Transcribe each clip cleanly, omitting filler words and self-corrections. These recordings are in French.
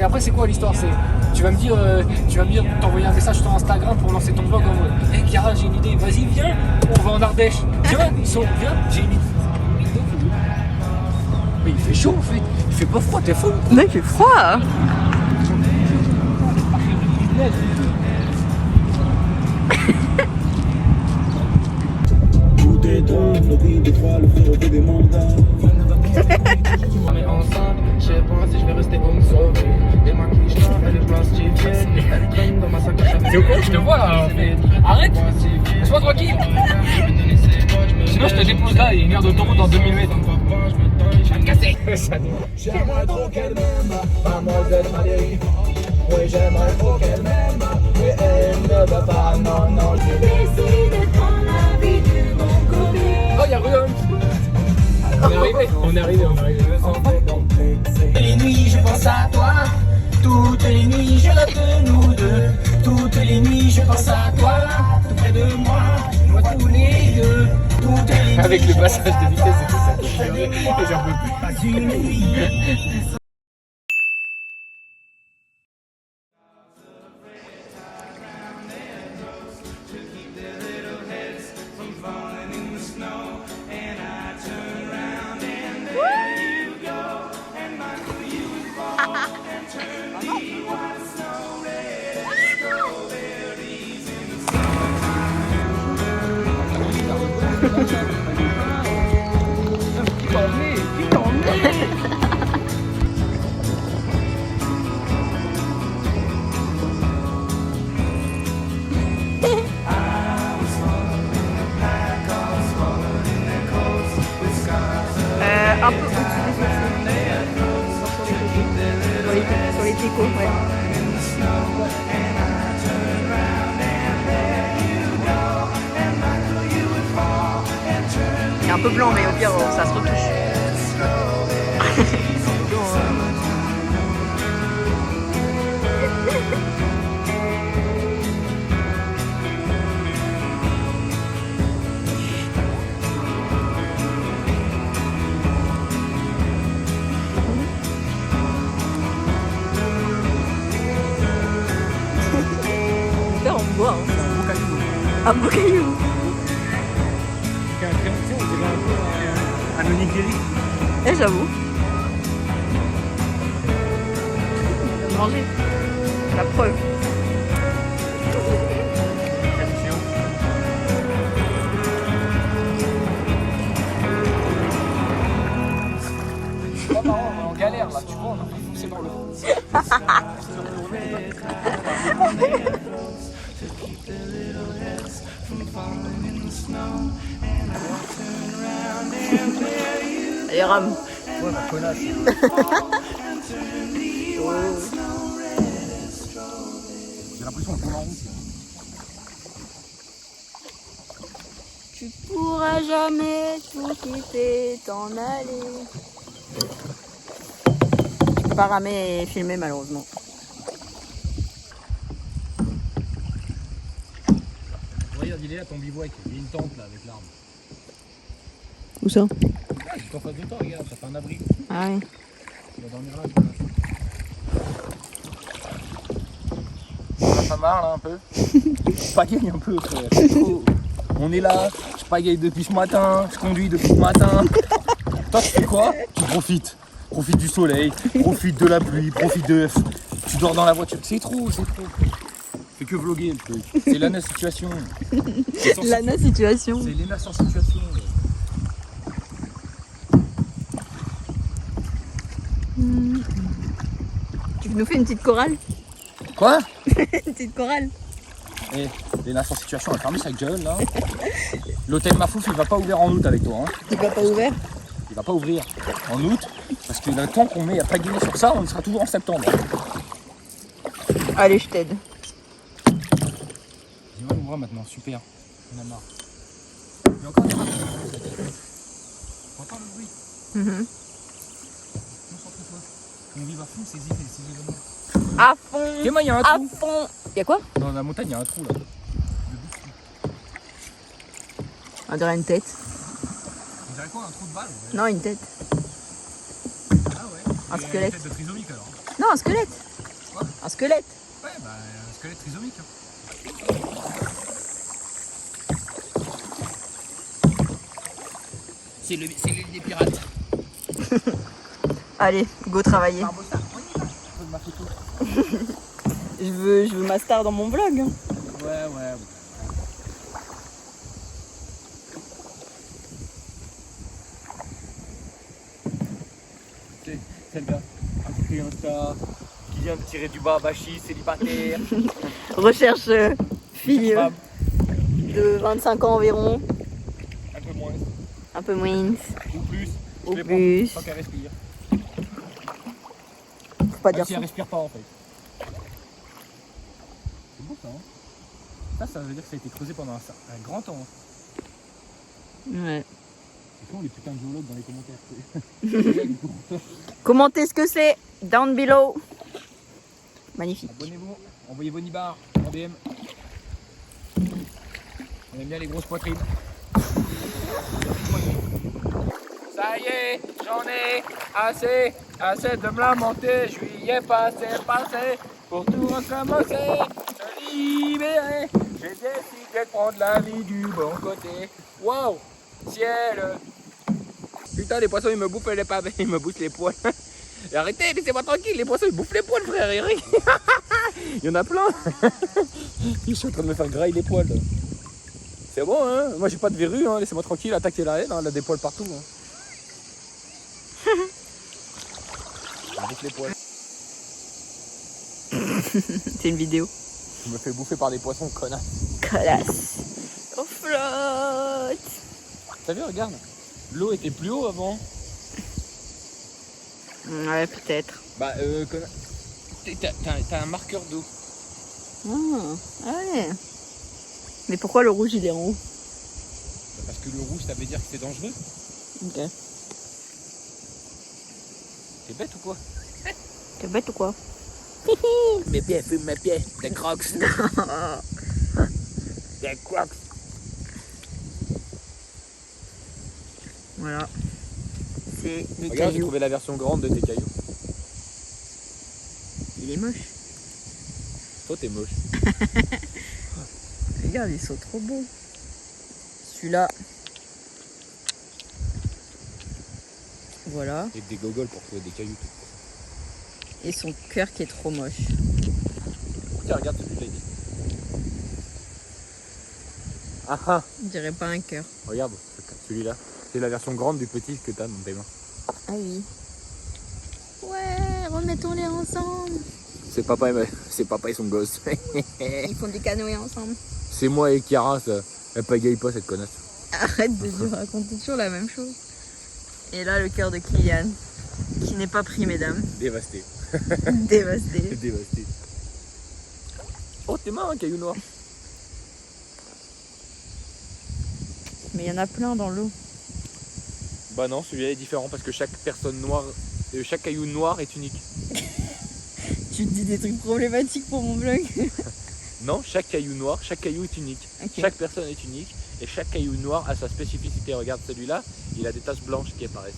Après, c'est quoi l'histoire? Tu vas me dire, t'envoyer un message sur Instagram pour lancer ton blog en mode hey Chiara, j'ai une idée, vas-y, viens, on va en Ardèche. Viens, j'ai une idée. Mais il fait chaud en fait, il fait pas froid, t'es fou. Mais il fait froid. Tout est drôle, nos pays de trois, le frérot fait des mandats. On est ensemble, je sais pas si je vais rester comme sauvé. Les maquillages là, elle est plastifiée. Elle traîne dans ma sacoche avec. C'est au courant, je te vois là. Arrête, laisse-moi tranquille. Sinon, je te dépose là et une heure d'autoroute dans 2000 mètres. Je vais me casser. J'aimerais trop qu'elle m'aime, mademoiselle Valérie. Oui, j'aimerais trop qu'elle m'aime, mais elle ne veut pas, non, non, j'ai décidé de prendre la vie de mon colis. Oh, y'a Rudolf. On est arrivé. Toutes les nuits, je pense à toi. Toutes les nuits, je rêve de nous deux. Toutes les nuits, je pense à toi. Tout près de moi, moi tous les deux. Toutes les nuits, Avec le passage de vitesse et tout ça. Et j'en peux plus. pas une nuit. Un peu au-dessus des sourcils. Sur les picots, ouais. Il est un peu blanc, mais au pire, ça se retouche. On boit, hein. Un beau caillou. On dirait un peu un onigiri. Eh, j'avoue. Manger. La preuve. C'est pas marrant, on est en galère là, tu vois, on a pris foncé dans le fond. Allez, rame. Ouais, ma connasse. J'ai l'impression qu'on tourne en rond. Tu pourras jamais tout quitter, t'en aller. Je peux pas ramer et filmer malheureusement. Regarde, il est là ton bivouac, il y a une tente là avec l'arbre. Où ça? Juste en face de toi, regarde, ça fait un abri. Ah oui. Tu vas dormir là, tu vois. Ça marre là un peu. Je pagaille un peu, frère. On est là, je pagaille depuis ce matin, je conduis depuis ce matin. Toi, tu fais quoi? Tu profites. Profite du soleil, profite de la pluie, profite de. Tu dors dans la voiture. C'est trop, c'est trop. Fais que vlogger le truc. C'est l'ANA situation. L'ANA situation. C'est l'ENA sans situation. Tu nous fais une petite chorale? Quoi? Une petite chorale? Eh, l'ENA sans situation, elle a fermé sa gueule là. L'hôtel Mafouf, il va pas ouvrir en août avec toi. Hein. Tu vas pas ouvert? Il va pas ouvrir en août parce que le temps qu'on met à pagayer sur ça, on sera toujours en septembre. Allez, je t'aide. Dis-moi, on voit maintenant, super. On a marre. Il y a encore des rats. On entend le bruit. Concentre-toi. On vive à fond ces événements. À fond. Dis-moi, il y a un À trou. fond. Y'a quoi? Dans la montagne, il y a un trou là. On dirait une tête. On dirait quoi, un trou de balle? Non, une tête. Ah ouais. Un squelette. Une tête de trisomique alors. Non, Non, un squelette. Quoi? Un squelette. Ouais, bah un squelette trisomique. Hein. C'est l'île des pirates. Allez, go travailler. Barbossa, on y va. Faut de ma photo. Je veux ma star dans mon vlog. Hein. Ouais. C'est le gars. Un Insta qui vient de tirer du bas, Bachi, célibataire. Recherche fille Femme, de 25 ans environ. un peu moins. Un peu moins. Ou plus. Ou Je les plus. prends tant qu'elle respire. Faut pas Même dire si ça. elle respire pas en fait. C'est beau ça, hein. Ça veut dire que ça a été creusé pendant un grand temps. Hein. Ouais. C'est quand les putains de géologues dans les commentaires. Commentez ce que c'est. Down below. Magnifique. Abonnez-vous, envoyez vos nibards en DM. On aime bien les grosses poitrines. Ça y est, j'en ai assez de me lamenter. Juillet passé, pour tout recommencer, se libérer. J'ai décidé de prendre la vie du bon côté. Waouh, ciel. Putain, les poissons ils me bouffent les pavés, ils me bouffent les poils. Et arrêtez, laissez-moi tranquille, les poissons ils bouffent les poils, frère Eric. Il y en a plein. Je suis en train de me faire grailler les poils. C'est bon, hein. Moi j'ai pas de verrue, hein. Laissez-moi tranquille, attaquez la haine, hein. Elle a des poils partout. Hein. Avec les poils. C'est une vidéo. Je me fais bouffer par des poissons, connasse. Colasse. On flotte. T'as vu, regarde. L'eau était plus haut avant. Ouais, peut-être. Bah, connasse. T'as un marqueur d'eau. Ah ouais. Mais pourquoi le rouge il est en haut? Parce que le rouge, ça veut dire que c'est dangereux. Ok. T'es bête ou quoi? T'es bête ou quoi? Mes pieds, fume mes pieds. Des crocs. Des crocs. Voilà. C'est les Regarde, j'ai cailloux. trouvé la version grande de tes cailloux. Il est moche. Toi, t'es moche. Regarde, ils sont trop beaux. Celui-là. Voilà. Et des gogoles pour trouver des cailloux. Et son cœur qui est trop moche. Tiens, regarde celui-là. Ah ah. On dirait pas un cœur. Regarde, celui-là. C'est la version grande du petit que t'as dans tes mains. Ah oui. Ouais, remettons-les ensemble. C'est papa et son gosse. Ils font du canoë ensemble. C'est moi et Chiara, ça. Elle pagaille pas cette connasse. Arrête de lui raconter toujours la même chose. Et là, le cœur de Kylian, qui n'est pas pris, mesdames. Dévasté. Dévasté. Dévasté. Oh, t'es marre, un caillou noir. Mais il y en a plein dans l'eau. Bah non, celui-là est différent parce que chaque personne noire, chaque caillou noir est unique. Tu te dis des trucs problématiques pour mon vlog. Non, chaque caillou noir, chaque caillou est unique. Ok. Chaque personne est unique et chaque caillou noir a sa spécificité. Regarde celui-là, il a des taches blanches qui apparaissent.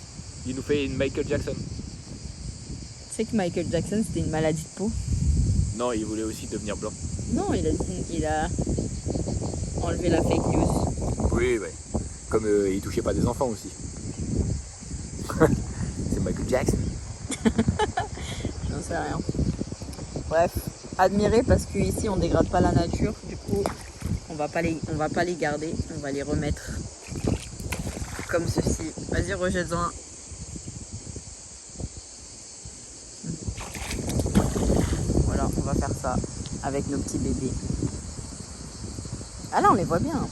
Il nous fait une Michael Jackson. Tu sais que Michael Jackson, c'était une maladie de peau? Non, il voulait aussi devenir blanc. Non, il a enlevé la fake news. Oui, ouais. Comme il touchait pas des enfants aussi. C'est Michael Jackson. J'en sais rien. Bref, admirer parce qu'ici on dégrade pas la nature. Du coup, on va pas les garder. On va les remettre comme ceci. Vas-y, rejette-en un. Voilà, on va faire ça avec nos petits bébés. Ah là, on les voit bien.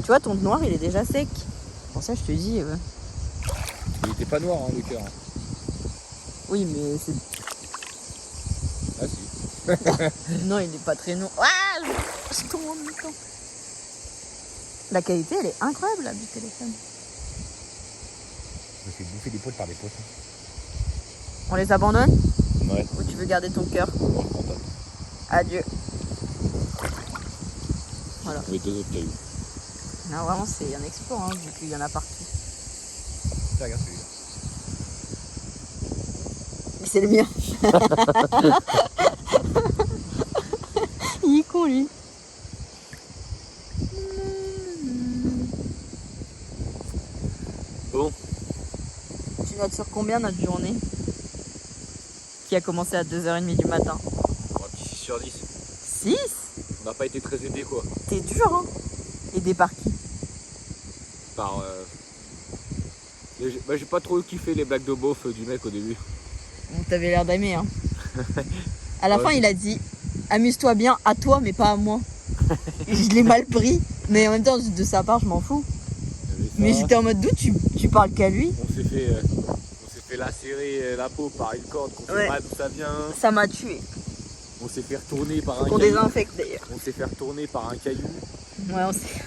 Tu vois, ton noir, il est déjà sec. Pour ça, je te dis... Il était pas noir, hein, le cœur. Oui, mais c'est... Ah si. Non, il n'est pas très noir. Ah, je tombe en même temps. La qualité, elle est incroyable, là, du téléphone. Je me fais bouffer des poils par des poissons. On les abandonne? Ouais. Ou tu veux garder ton cœur? On le prend pas. Adieu. Voilà. Les deux autres cailloux. Non, vraiment, c'est un exploit, hein, vu qu'il y en a partout. Tiens, regarde celui-là. Mais c'est le mien. Il est con lui. Bon, Tu notes sur combien notre journée? Qui a commencé à 2h30 du matin. un petit 6 sur 10. 6? On n'a pas été très aidés quoi. T'es dur hein. Aidé par qui? Par. J'ai pas trop kiffé les blagues de beauf du mec au début. Bon, t'avais l'air d'aimer hein. À la Ouais. fin il a dit amuse-toi bien à toi mais pas à moi. Je l'ai mal pris. Mais en même temps de sa part je m'en fous. Mais j'étais en mode d'où tu parles qu'à lui? On s'est fait lacérer la peau par une corde qu'on sait Ouais. pas d'où ça vient. Ça m'a tué. On s'est fait retourner par un Qu'on caillou. désinfecte d'ailleurs. On s'est fait retourner par un caillou. Ouais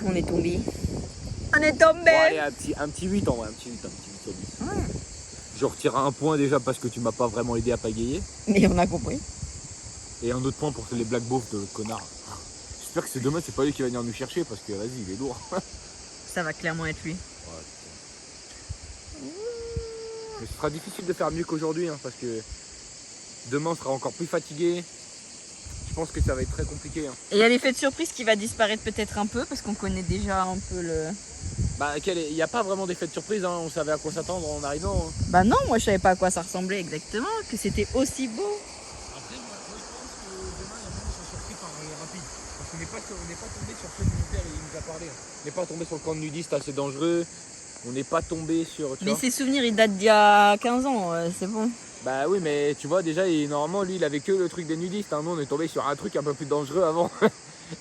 on est tombé. On est Bon, tombé. allez, un petit 8 en vrai, un petit 8 sur 10. Ouais. Je retire un point déjà parce que tu m'as pas vraiment aidé à pagayer. Mais on a compris. Et un autre point pour les blagues beaufs de connard. J'espère que c'est demain, c'est pas lui qui va venir nous chercher parce que vas-y, il est lourd. Ça va clairement être lui. Mais ce sera difficile de faire mieux qu'aujourd'hui hein, parce que demain on sera encore plus fatigué. Je pense que ça va être très compliqué. Hein. Et il y a l'effet de surprise qui va disparaître peut-être un peu parce qu'on connaît déjà un peu le... Bah, il n'y a pas vraiment d'effet de surprise, hein. On savait à quoi s'attendre en arrivant. Hein. Bah non, moi je savais pas à quoi ça ressemblait exactement, que c'était aussi beau. Après, moi je pense que demain, il y a moyen qu'on soit surpris par rapide. Parce qu'on n'est pas tombé sur ce que mon père il nous a parlé. Hein. On n'est pas tombé sur le camp de nudiste assez dangereux. On n'est pas tombé sur. Tu Mais vois. ces souvenirs ils datent d'il y a 15 ans, c'est bon. Bah oui, mais tu vois, déjà, normalement, lui, il avait que le truc des nudistes. Hein. Nous, on est tombé sur un truc un peu plus dangereux avant.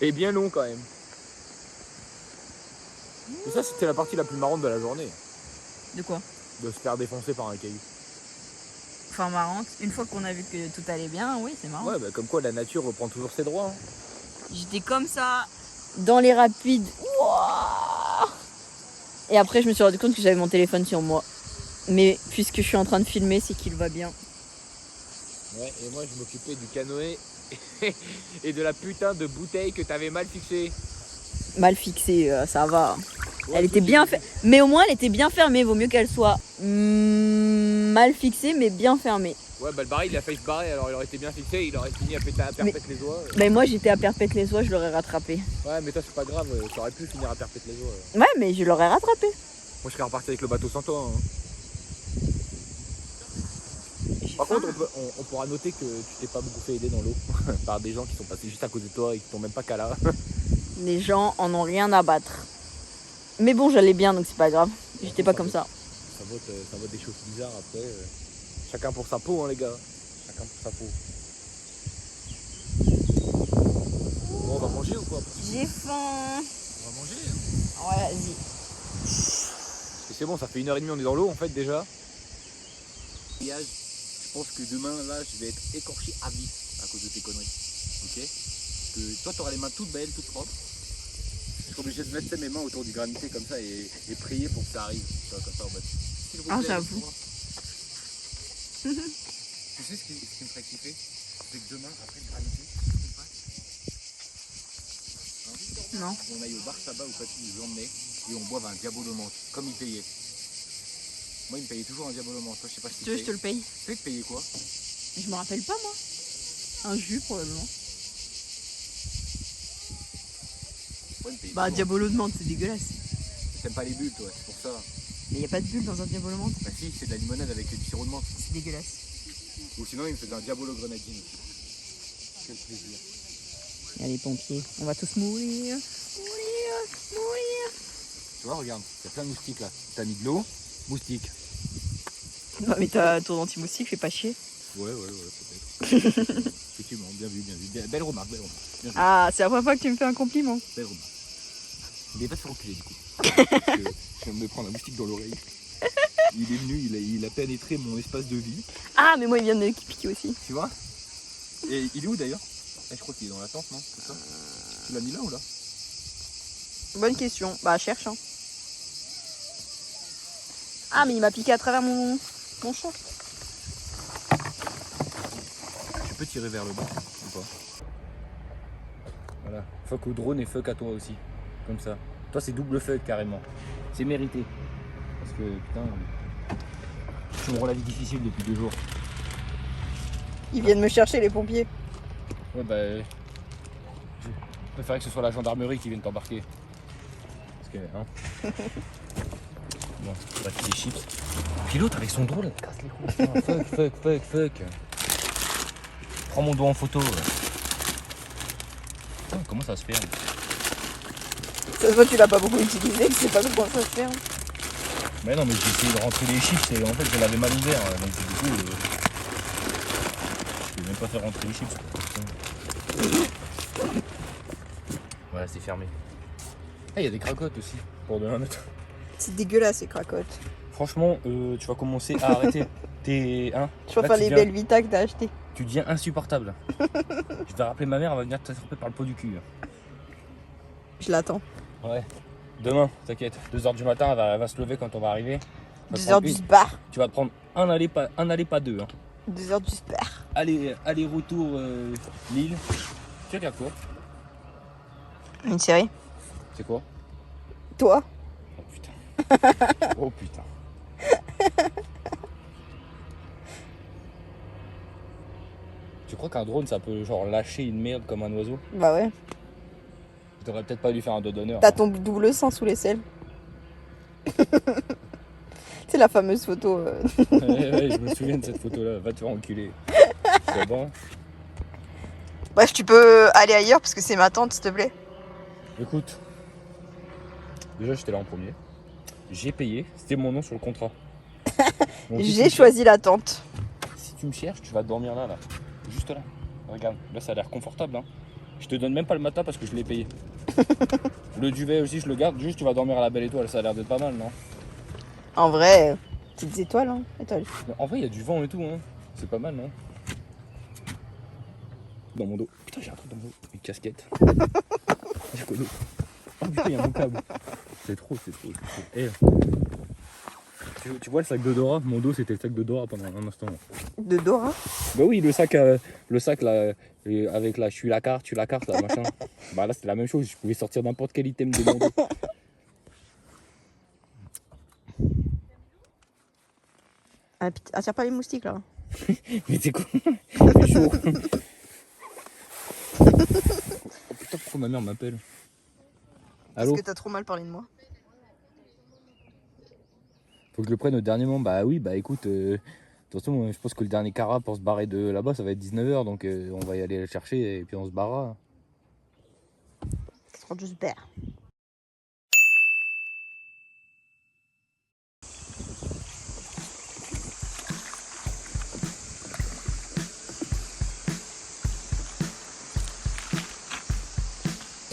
Et bien long quand même. Et ça, c'était la partie la plus marrante de la journée. De quoi? De se faire défoncer par un caillou. Enfin marrante. Une fois qu'on a vu que tout allait bien, oui c'est marrant. Ouais, bah comme quoi la nature reprend toujours ses droits. Hein. J'étais comme ça, dans les rapides. Ouah. Et après je me suis rendu compte que j'avais mon téléphone sur moi. Mais puisque je suis en train de filmer, c'est qu'il va bien. Ouais, et moi je m'occupais du canoë et de la putain de bouteille que t'avais mal fixée. Mal fixée, ça va. Ouais, Elle était bien fermée. Mais au moins elle était bien fermée. Vaut mieux qu'elle soit mal fixée mais bien fermée. Ouais, bah le baril il a failli se barrer, alors il aurait été bien fixé, il aurait fini à péter à perpète les oies. Mais moi j'étais à perpète les oies, je l'aurais rattrapé. Ouais, mais toi c'est pas grave, t'aurais pu finir à perpète les oies. Ouais mais je l'aurais rattrapé. Moi je serais reparti avec le bateau sans toi. Hein. Par contre, on pourra noter que tu t'es pas beaucoup fait aider dans l'eau par des gens qui sont passés juste à côté de toi et qui t'ont même pas qu'à là. Les gens en ont rien à battre. Mais bon j'allais bien donc c'est pas grave. J'étais pas comme ça. Ça vote des choses bizarres après. Chacun pour sa peau, hein, les gars. Chacun pour sa peau. Bon, on va manger ou quoi? J'ai faim. On va manger. Ouais vas-y. Parce que c'est bon, ça fait 1h30 on est dans l'eau en fait déjà. Je pense que demain là je vais être écorché à vif à cause de tes conneries. Ok? Parce que toi t'auras les mains toutes belles, toutes propres. Je suis obligé de mettre mes mains autour du granité comme ça et prier pour que ça arrive. Tu vois, comme ça en mode. S'il vous Ah, plaît, j'avoue. laisse-moi. Tu sais ce qui me ferait kiffer? C'est que demain, après le granité, Non. on aille au bar tabac où Papy nous emmenait et on boive un diabolo menthe, comme il payait. Moi il me payait toujours un diabolo menthe, toi je sais pas si Tu veux je te le paye? Tu sais que payais quoi? Je me rappelle pas moi. Un jus probablement. Ouais, il me payait Bah toujours. diabolo de menthe c'est dégueulasse. T'aimes pas les bulles toi, c'est pour ça. Mais y a pas de bulle dans un diabolo menthe. Bah si, c'est de la limonade avec du sirop de menthe. C'est dégueulasse. Ou sinon il me faisait un diabolo grenadine. Quel plaisir. Y a les pompiers. On va tous mourir. Mourir. Tu vois, regarde, il y a plein de moustiques là. T'as mis de l'eau, moustiques. Non mais t'as ton anti-moustique, fais pas chier. Ouais, peut-être. Effectivement, bien vu. Belle remarque, Bien joué. Ah c'est la première fois que tu me fais un compliment. Belle remarque. Il va se faire reculer du coup. Parce que je viens de me prendre un moustique dans l'oreille. Il est venu, il a pénétré mon espace de vie. Ah mais moi il vient de piquer aussi. Tu vois? Et il est où d'ailleurs? Je crois qu'il est dans la tente, non? C'est ça? Tu l'as mis là ou là? Bonne question. Bah cherche hein. Ah mais il m'a piqué à travers mon champ. Tu peux tirer vers le bas ou pas? Voilà. Fuck au drone et fuck à toi aussi. Comme ça. Toi c'est double fuck carrément. C'est mérité. Parce que putain, tu me rends la vie difficile depuis 2 jours. Ils viennent me chercher les pompiers. Ouais, bah. Je préférais que ce soit la gendarmerie qui vienne t'embarquer. Parce que, hein. Bon, on va acheter des chips. Puis l'autre avec son drôle, elle casse les couilles. Fuck. Prends mon doigt en photo. Putain, comment ça se fait? Ça se voit, tu l'as pas beaucoup utilisé, tu sais pas comment ça se fait. Mais non, mais j'ai essayé de rentrer les chips et en fait je l'avais mal ouvert. Donc du coup, je vais même pas faire rentrer les chips. Voilà, c'est fermé. Ah, il y a des cracottes aussi, pour de 1 mètre. C'est dégueulasse ces cracottes. Franchement, tu vas commencer à arrêter tes... Hein, Je préfère les belles Vita que t'as acheté. tu deviens insupportable. Je vais rappeler ma mère, elle va venir t'attraper par le pot du cul. Je l'attends. Ouais. Demain, t'inquiète, 2h du matin, elle va se lever quand on va arriver. 2h du spar. Tu vas te prendre un aller, pas 2. Hein. 2h du spar. Aller-retour Lille. Tu regardes quoi? Une série. C'est quoi? Toi? Oh putain. Oh putain. Tu crois qu'un drone ça peut genre lâcher une merde comme un oiseau? Bah ouais. T'aurais peut-être pas dû faire un dos d'honneur. T'as ton double sang sous les selles. C'est la fameuse photo. Ouais, je me souviens de cette photo là. Va te faire enculer. C'est bon. Bref, tu peux aller ailleurs parce que c'est ma tante, s'il te plaît. Écoute. Déjà j'étais là en premier. J'ai payé. C'était mon nom sur le contrat. Donc, si J'ai choisi la tente. Si tu me cherches, tu vas dormir là. Juste là. Regarde. Là ça a l'air confortable. Hein. Je te donne même pas le matin parce que je l'ai payé. Le duvet aussi je le garde. Juste tu vas dormir à la belle étoile. Ça a l'air d'être pas mal, non? En vrai, petites étoiles, hein. Étoiles. En vrai il y a du vent et tout. Hein. C'est pas mal, non? Dans mon dos. Putain, j'ai un truc dans mon dos. Une casquette. J'ai quoi d'autre? Oh putain, il y a mon câble. C'est trop. Eh. Tu vois le sac de Dora? Mon dos c'était le sac de Dora pendant un instant. De Dora. Bah oui, le sac là, avec la je suis la carte là, machin. Bah là c'était la même chose, je pouvais sortir n'importe quel item de mon dos. Attire pas les moustiques là. Mais c'est quoi? C'est chaud. Oh putain, pourquoi ma mère m'appelle? Parce Allô? que t'as trop mal parlé de moi. Faut que je le prenne au dernier moment. Bah oui, bah écoute, de toute façon, je pense que le dernier cara pour se barrer de là-bas, ça va être 19h, donc on va y aller le chercher et puis on se barrera. C'est trop super.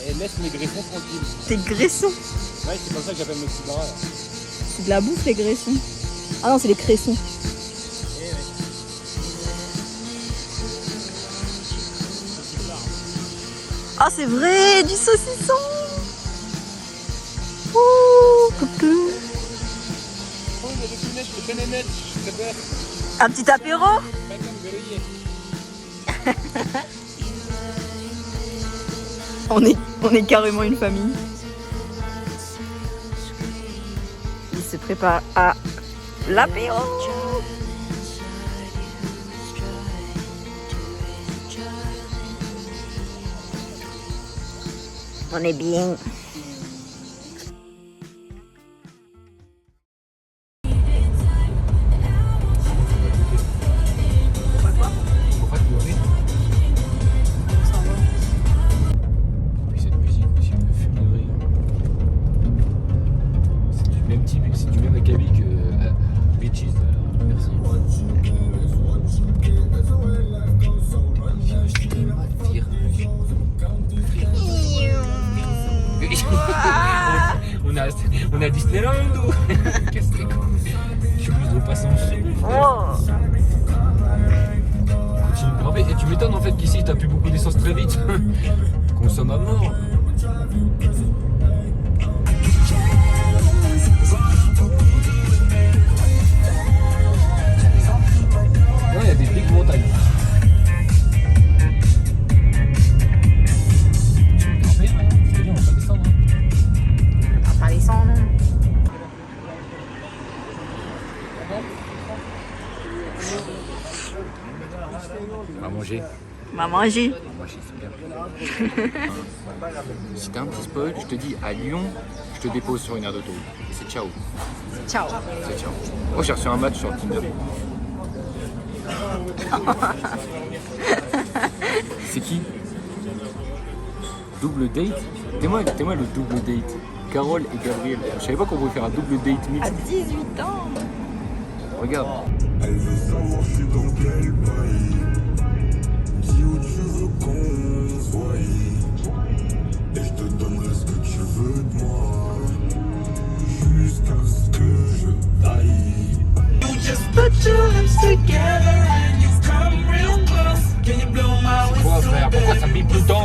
Et laisse mes greffons tranquilles. Tes graissons. Ouais, c'est comme ça que j'appelle mes petits bras là. C'est de la bouffe les graissons. Ah non, c'est les cressons. Ah c'est vrai, du saucisson. Ouh, coucou. Un petit apéro. On est carrément une famille. Il se prépare à l'apéro. On est bien. Faut pas te leurrer. Puis cette musique aussi me fume de rire. C'est du même type, c'est du même acabit que Bitches. Merci. On a Disneyland. Qu'est-ce que c'est? Je suis obligé de passer en dessous. Et tu m'étonnes en fait qu'ici t'as plus beaucoup d'essence très vite. Consomme à mort. Non, il y a des big montagnes. On va pas descendre. On va pas descendre. On va manger. On va manger. Manger, c'est bien. Si t'as un petit spoil, je te dis à Lyon, je te dépose sur une aire d'autoroute. Et c'est ciao. Ciao. C'est ciao. Oh, j'ai reçu un match sur Tinder. C'est qui? Double date? T'es-moi le double date. Carole et Gabriel. Je savais pas qu'on pouvait faire un double date mix. À 18 ans. Regarde. Elle veut savoir je suis dans quel pays. Dis où tu veux qu'on se voie. Et je te donnerai ce que tu veux de moi. Jusqu'à ce que je taille. You just put your lips together and you come real close. Can you blow my Quoi whistle, frère? Pourquoi ça me bip tout le temps?